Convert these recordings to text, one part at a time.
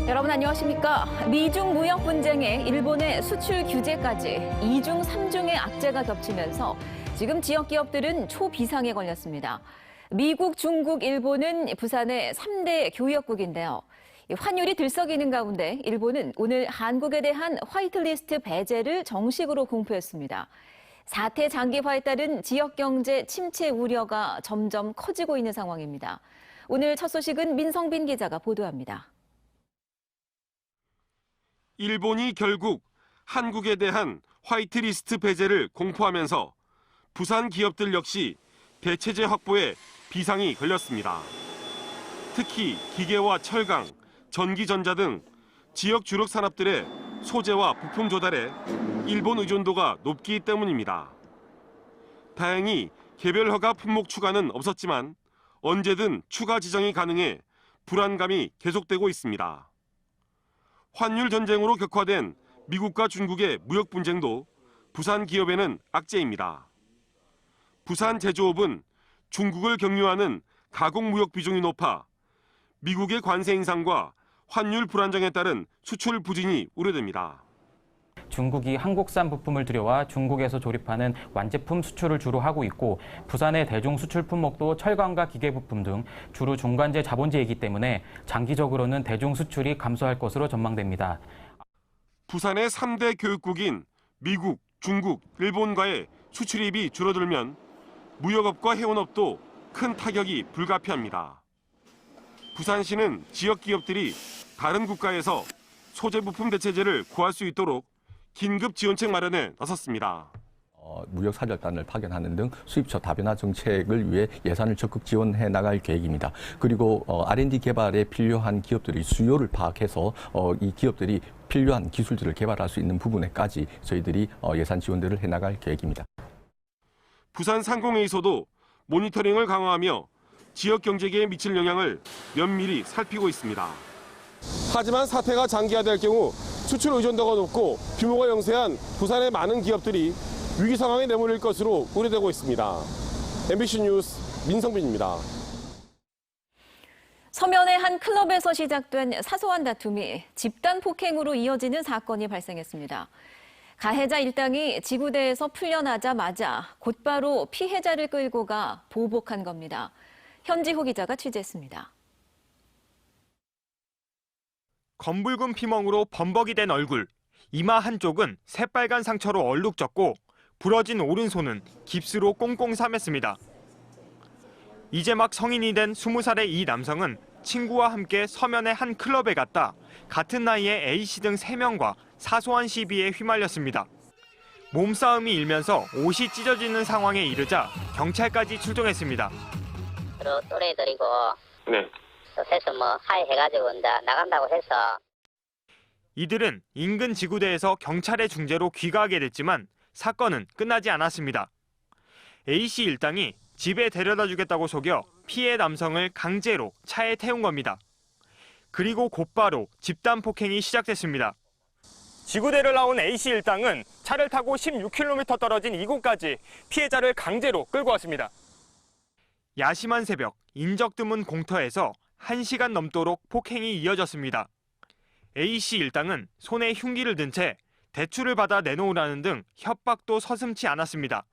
여러분 안녕하십니까? 미중 무역 분쟁에 일본의 수출 규제까지 이중 삼중의 악재가 겹치면서 지금 지역 기업들은 초비상에 걸렸습니다. 미국, 중국, 일본은 부산의 3대 교역국인데요. 환율이 들썩이는 가운데 일본은 오늘 한국에 대한 화이트리스트 배제를 정식으로 공표했습니다. 사태 장기화에 따른 지역 경제 침체 우려가 점점 커지고 있는 상황입니다. 오늘 첫 소식은 민성빈 기자가 보도합니다. 일본이 결국 한국에 대한 화이트리스트 배제를 공포하면서 부산 기업들 역시 대체재 확보에 비상이 걸렸습니다. 특히 기계와 철강, 전기전자 등 지역 주력 산업들의 소재와 부품 조달에 일본 의존도가 높기 때문입니다. 다행히 개별 허가 품목 추가는 없었지만 언제든 추가 지정이 가능해 불안감이 계속되고 있습니다. 환율 전쟁으로 격화된 미국과 중국의 무역 분쟁도 부산 기업에는 악재입니다. 부산 제조업은 중국을 경유하는 가공 무역 비중이 높아 미국의 관세 인상과 환율 불안정에 따른 수출 부진이 우려됩니다. 중국이 한국산 부품을 들여와 중국에서 조립하는 완제품 수출을 주로 하고 있고 부산의 대중 수출 품목도 철강과 기계 부품 등 주로 중간재 자본재이기 때문에 장기적으로는 대중 수출이 감소할 것으로 전망됩니다. 부산의 3대 교육국인 미국, 중국, 일본과의 수출입이 줄어들면 무역업과 해운업도 큰 타격이 불가피합니다. 부산시는 지역 기업들이 다른 국가에서 소재 부품 대체재를 구할 수 있도록 긴급 지원책 마련에 나섰습니다. 무역 사절단을 파견하는 등 수입처 다변화 정책을 위해 예산을 적극 지원해 나갈 계획입니다. 그리고 R&D 개발에 필요한 기업들의 수요를 파악해서 이 기업들이 필요한 기술들을 개발할 수 있는 부분에까지 저희들이 예산 지원들을 해 나갈 계획입니다. 부산 상공회의소도 모니터링을 강화하며 지역 경제계에 미칠 영향을 면밀히 살피고 있습니다. 하지만 사태가 장기화될 경우 수출 의존도가 높고 규모가 영세한 부산의 많은 기업들이 위기 상황에 내몰릴 것으로 우려되고 있습니다. MBC 뉴스 민성빈입니다. 서면의 한 클럽에서 시작된 사소한 다툼이 집단 폭행으로 이어지는 사건이 발생했습니다. 가해자 일당이 지구대에서 풀려나자마자 곧바로 피해자를 끌고 가 보복한 겁니다. 현지호 기자가 취재했습니다. 검붉은 피멍으로 범벅이 된 얼굴, 이마 한쪽은 새빨간 상처로 얼룩졌고 부러진 오른손은 깁스로 꽁꽁 싸맸습니다. 이제 막 성인이 된 20살의 이 남성은 친구와 함께 서면의 한 클럽에 갔다 같은 나이의 A씨 등 3명과 사소한 시비에 휘말렸습니다. 몸싸움이 일면서 옷이 찢어지는 상황에 이르자 경찰까지 출동했습니다. 또래들이고 네. 해서 하이 해가지고 이제 나간다고 해서 이들은 인근 지구대에서 경찰의 중재로 귀가하게 됐지만 사건은 끝나지 않았습니다. A씨 일당이 집에 데려다 주겠다고 속여 피해 남성을 강제로 차에 태운 겁니다. 그리고 곧바로 집단 폭행이 시작됐습니다. 지구대를 나온 A씨 일당은 차를 타고 16km 떨어진 이곳까지 피해자를 강제로 끌고 왔습니다. 야심한 새벽, 인적 드문 공터에서 1시간 넘도록 폭행이 이어졌습니다. A씨 일당은 손에 흉기를 든 채 대출을 받아 내놓으라는 등 협박도 서슴지 않았습니다.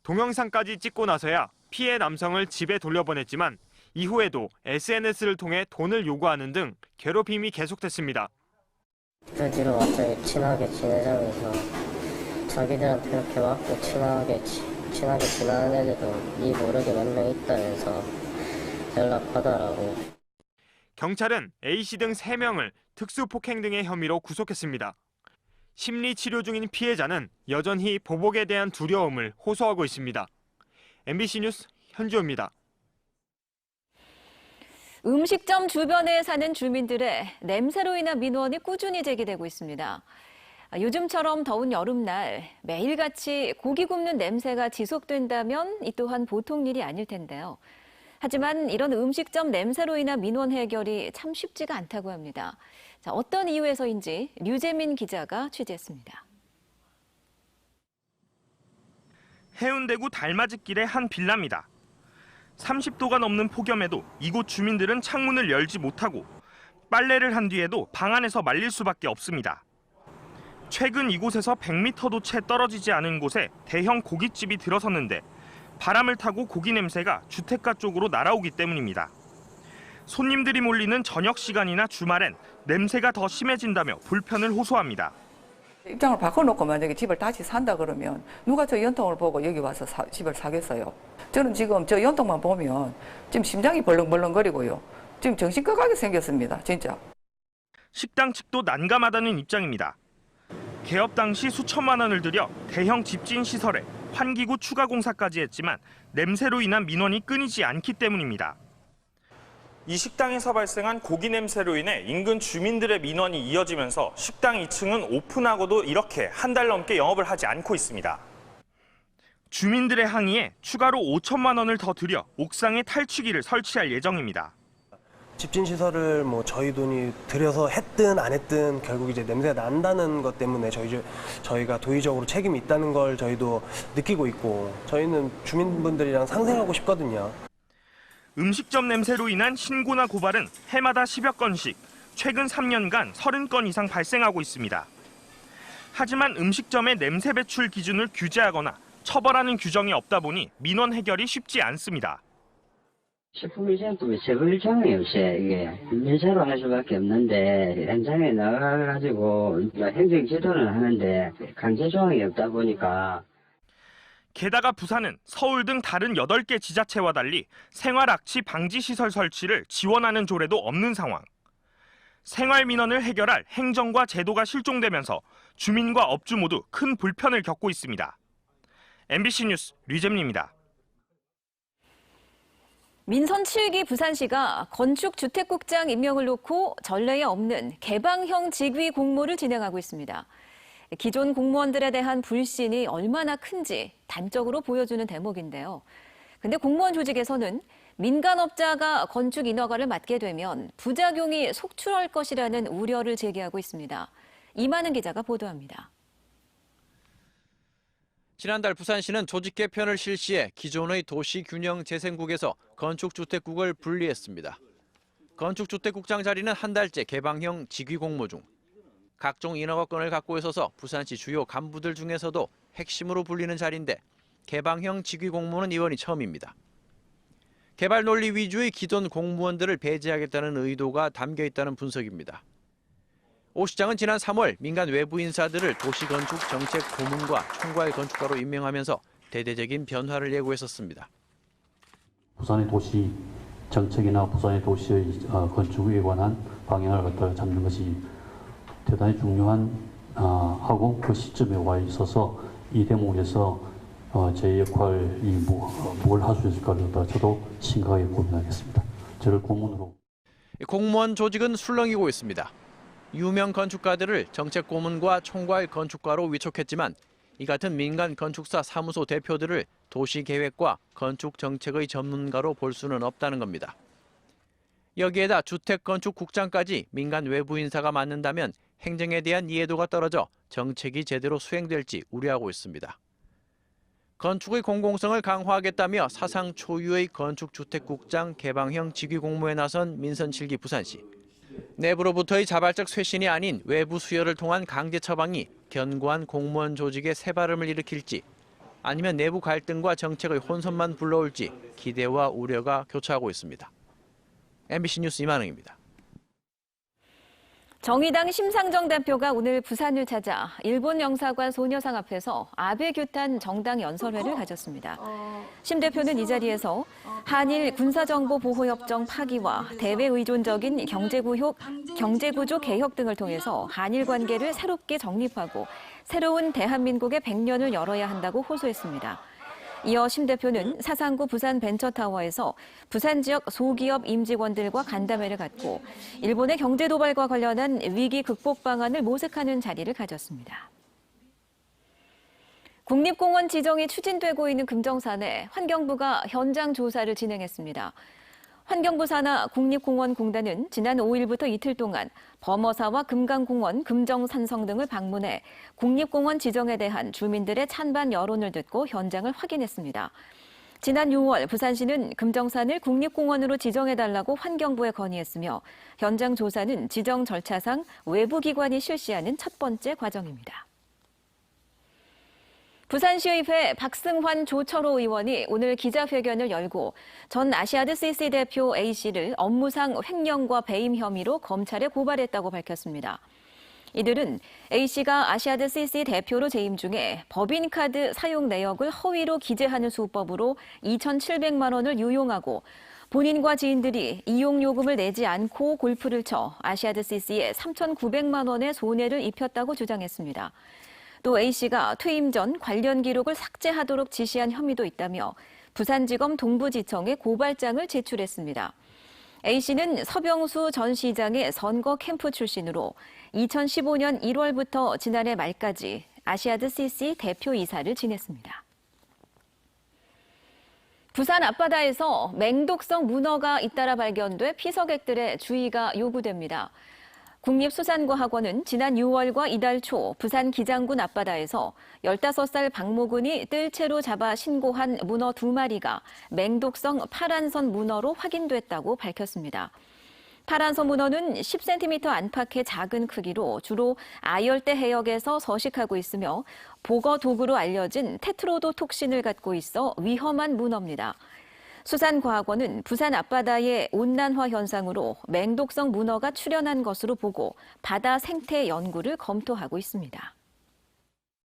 동영상까지 찍고 나서야 피해 남성을 집에 돌려보냈지만 이후에도 SNS를 통해 돈을 요구하는 등 괴롭힘이 계속됐습니다. 뒤로 갑자기 친하게 지내자면서 자기들한테 이렇게 맞고 친하게 지나는 애들도 니 모르게 몇 명 있다면서 연락하더라고. 경찰은 A씨 등 3명을 특수폭행 등의 혐의로 구속했습니다. 심리치료 중인 피해자는 여전히 보복에 대한 두려움을 호소하고 있습니다. MBC 뉴스 현주호입니다. 음식점 주변에 사는 주민들의 냄새로 인한 민원이 꾸준히 제기되고 있습니다. 요즘처럼 더운 여름날 매일같이 고기 굽는 냄새가 지속된다면 이 또한 보통 일이 아닐 텐데요. 하지만 이런 음식점 냄새로 인한 민원 해결이 참 쉽지가 않다고 합니다. 자, 어떤 이유에서인지 류재민 기자가 취재했습니다. 해운대구 달맞이길의 한 빌라입니다. 30도가 넘는 폭염에도 이곳 주민들은 창문을 열지 못하고 빨래를 한 뒤에도 방 안에서 말릴 수밖에 없습니다. 최근 이곳에서 100m도 채 떨어지지 않은 곳에 대형 고깃집이 들어섰는데 바람을 타고 고기 냄새가 주택가 쪽으로 날아오기 때문입니다. 손님들이 몰리는 저녁 시간이나 주말엔 냄새가 더 심해진다며 불편을 호소합니다. 입장을 바꿔놓고 만약에 집을 다시 산다 그러면 누가 저 연통을 보고 여기 와서 집을 사겠어요? 저는 지금 저 연통만 보면 지금 심장이 벌렁벌렁거리고요. 지금 정신과하게 생겼습니다. 진짜. 식당 측도 난감하다는 입장입니다. 개업 당시 수천만 원을 들여 대형 집진 시설에 환기구 추가 공사까지 했지만 냄새로 인한 민원이 끊이지 않기 때문입니다. 이 식당에서 발생한 고기 냄새로 인해 인근 주민들의 민원이 이어지면서 식당 2층은 오픈하고도 이렇게 한 달 넘게 영업을 하지 않고 있습니다. 주민들의 항의에 추가로 5천만 원을 더 들여 옥상에 탈취기를 설치할 예정입니다. 집진 시설을 저희 돈이 들여서 했든 안 했든 결국 이제 냄새가 난다는 것 때문에 저희가 도의적으로 책임이 있다는 걸 저희도 느끼고 있고 저희는 주민분들이랑 상생하고 싶거든요. 음식점 냄새로 인한 신고나 고발은 해마다 10여 건씩, 최근 3년간 30건 이상 발생하고 있습니다. 하지만 음식점의 냄새 배출 기준을 규제하거나 처벌하는 규정이 없다 보니 민원 해결이 쉽지 않습니다. 식품위생법이 세부일정이 없이 이게 민사로 할 수밖에 없는데 현장에 나가가지고 행정 지도는 하는데 강제 조항이 없다 보니까 게다가 부산은 서울 등 다른 8개 지자체와 달리 생활악취 방지 시설 설치를 지원하는 조례도 없는 상황. 생활 민원을 해결할 행정과 제도가 실종되면서 주민과 업주 모두 큰 불편을 겪고 있습니다. MBC 뉴스 류잼리입니다. 민선 7기 부산시가 건축주택국장 임명을 놓고 전례에 없는 개방형 직위 공모를 진행하고 있습니다. 기존 공무원들에 대한 불신이 얼마나 큰지 단적으로 보여주는 대목인데요. 근데 공무원 조직에서는 민간업자가 건축 인허가를 맡게 되면 부작용이 속출할 것이라는 우려를 제기하고 있습니다. 이만은 기자가 보도합니다. 지난달 부산시는 조직 개편을 실시해 기존의 도시균형재생국에서 건축주택국을 분리했습니다. 건축주택국장 자리는 한 달째 개방형 직위 공모 중. 각종 인허가권을 갖고 있어서 부산시 주요 간부들 중에서도 핵심으로 불리는 자리인데 개방형 직위 공모는 이번이 처음입니다. 개발 논리 위주의 기존 공무원들을 배제하겠다는 의도가 담겨 있다는 분석입니다. 오 시장은 지난 3월 민간 외부 인사들을 도시건축 정책 고문과 총괄 건축가로 임명하면서 대대적인 변화를 예고했었습니다. 부산의 도시 정책이나 부산의 도시의 건축에 관한 방향을 잡는 것이 대단히 중요한 하고 그 시점에 와 있어서 이 대목에서 제 역할이 뭘 할 수 있을까를 저도 심각하게 고민하겠습니다. 저를 고문으로. 공무원 조직은 술렁이고 있습니다. 유명 건축가들을 정책 고문과 총괄 건축가로 위촉했지만 이 같은 민간 건축사 사무소 대표들을 도시계획과 건축 정책의 전문가로 볼 수는 없다는 겁니다. 여기에다 주택건축국장까지 민간 외부 인사가 맡는다면 행정에 대한 이해도가 떨어져 정책이 제대로 수행될지 우려하고 있습니다. 건축의 공공성을 강화하겠다며 사상 초유의 건축주택국장 개방형 직위 공모에 나선 민선 7기 부산시. 내부로부터의 자발적 쇄신이 아닌 외부 수혈을 통한 강제 처방이 견고한 공무원 조직의 새바람을 일으킬지 아니면 내부 갈등과 정책의 혼선만 불러올지 기대와 우려가 교차하고 있습니다. MBC 뉴스 이만흥입니다. 정의당 심상정 대표가 오늘 부산을 찾아 일본 영사관 소녀상 앞에서 아베 규탄 정당 연설회를 가졌습니다. 심 대표는 이 자리에서 한일 군사정보보호협정 파기와 대외의존적인 경제구조 개혁 등을 통해서 한일 관계를 새롭게 정립하고 새로운 대한민국의 100년을 열어야 한다고 호소했습니다. 이어 심 대표는 사상구 부산 벤처타워에서 부산 지역 소기업 임직원들과 간담회를 갖고 일본의 경제 도발과 관련한 위기 극복 방안을 모색하는 자리를 가졌습니다. 국립공원 지정이 추진되고 있는 금정산에 환경부가 현장 조사를 진행했습니다. 환경부 산하 국립공원공단은 지난 5일부터 이틀 동안 범어사와 금강공원, 금정산성 등을 방문해 국립공원 지정에 대한 주민들의 찬반 여론을 듣고 현장을 확인했습니다. 지난 6월 부산시는 금정산을 국립공원으로 지정해달라고 환경부에 건의했으며 현장 조사는 지정 절차상 외부 기관이 실시하는 첫 번째 과정입니다. 부산시의회 박승환 조철호 의원이 오늘 기자회견을 열고 전 아시아드 CC 대표 A씨를 업무상 횡령과 배임 혐의로 검찰에 고발했다고 밝혔습니다. 이들은 A씨가 아시아드 CC 대표로 재임 중에 법인카드 사용 내역을 허위로 기재하는 수법으로 2,700만 원을 유용하고 본인과 지인들이 이용요금을 내지 않고 골프를 쳐 아시아드 CC에 3,900만 원의 손해를 입혔다고 주장했습니다. 또 A씨가 퇴임 전 관련 기록을 삭제하도록 지시한 혐의도 있다며 부산지검 동부지청에 고발장을 제출했습니다. A씨는 서병수 전 시장의 선거 캠프 출신으로 2015년 1월부터 지난해 말까지 아시아드 CC 대표이사를 지냈습니다. 부산 앞바다에서 맹독성 문어가 잇따라 발견돼 피서객들의 주의가 요구됩니다. 국립수산과학원은 지난 6월과 이달 초 부산 기장군 앞바다에서 15살 박모군이 뜰채로 잡아 신고한 문어 2마리가 맹독성 파란선 문어로 확인됐다고 밝혔습니다. 파란선 문어는 10cm 안팎의 작은 크기로 주로 아열대 해역에서 서식하고 있으며 복어 도구로 알려진 테트로도톡신을 갖고 있어 위험한 문어입니다. 수산과학원은 부산 앞바다의 온난화 현상으로 맹독성 문어가 출현한 것으로 보고 바다 생태 연구를 검토하고 있습니다.